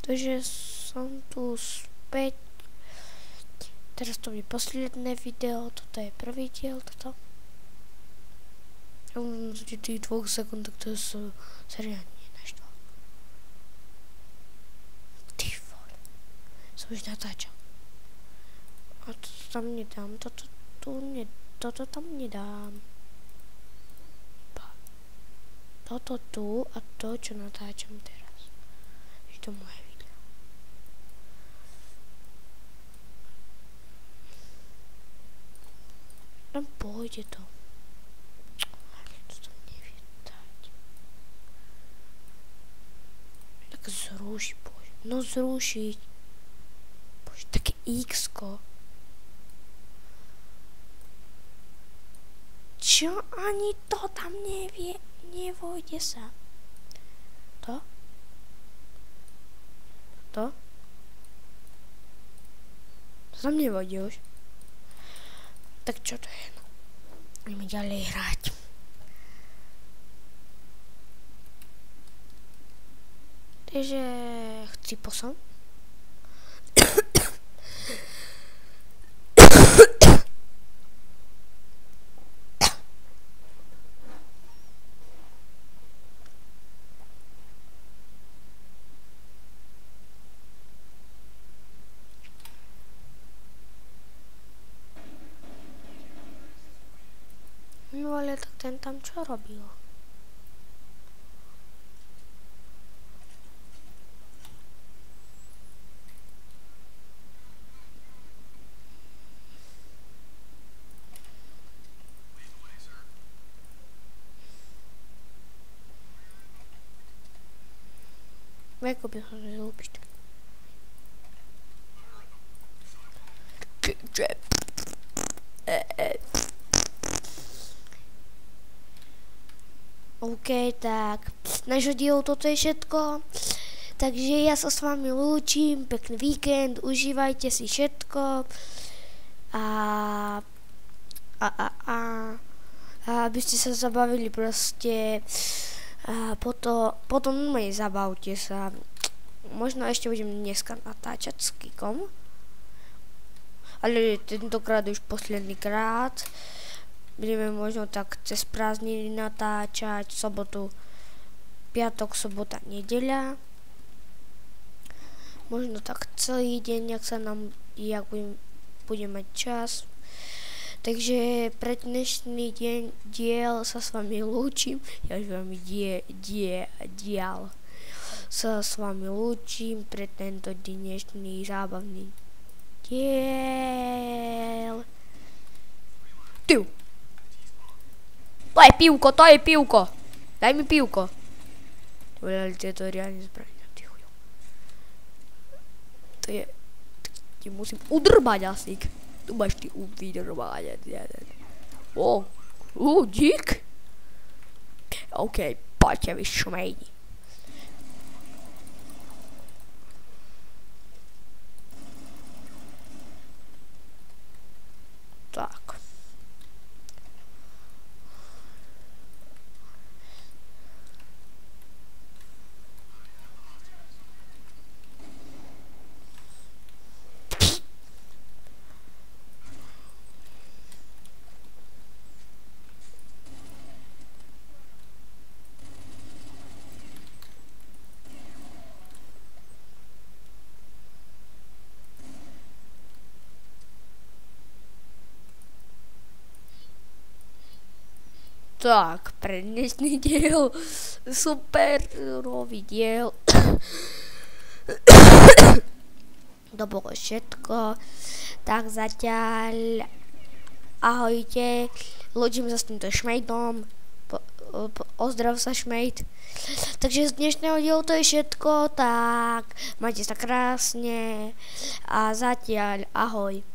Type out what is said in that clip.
Takže som tu späť. Teraz to bude posledné video, toto je prvý diel, toto. Ja mám tých 2 sekúnd, tak to sa riadne naštval. Ty vole. Som už natáčal. A toto tam nedám, toto tam nedám. Toto tu a to, čo natáčam teraz. Je to moje video. Tam pôjde to. To tam nevie dať. Tak zrušiť, bože. No zrušiť. Bože, také X-ko. Čo? Ani to tam nevie. Nevojde sa. To? To? To tam nevojde už. Tak čo to je? Ideme ďalej hrať. Takže chcípol som. No ale tak ten tam čo robil? Ako by som nezlúpiť. OK, tak nášho dielu toto je všetko. Takže ja sa s vami lúčim, pekný víkend, užívajte si všetko a aby ste sa zabavili proste a potom normálne zabavte sa. Možno ešte budem dneska natáčať s Kikom, ale tentokrát už posledný krát. Budeme možno tak cez prázdniny natáčať, sobotu, piatok, sobota, nedeľa. Možno tak celý deň, jak budem mať čas. Takže pre dnešný diel sa s vami lúčim. Ja už vám diel sa s vami lúčim pre tento dnešný zábavný diel. Ty! To je pivko! Daj mi pivko. Ale tieto riadne zbrania, ty chujo. To je... Ti musím udrbať asi. Tu máš ty vydrbať. Dík. OK, poďte vy šmejdi. Tak. Tak, pre dnešný diel, superový diel. To bolo všetko. Tak zatiaľ, ahojte, ľudím sa s týmto šmejdom, ozdrav sa šmejd. Takže z dnešného dielu to je všetko, tak majte sa krásne a zatiaľ ahoj.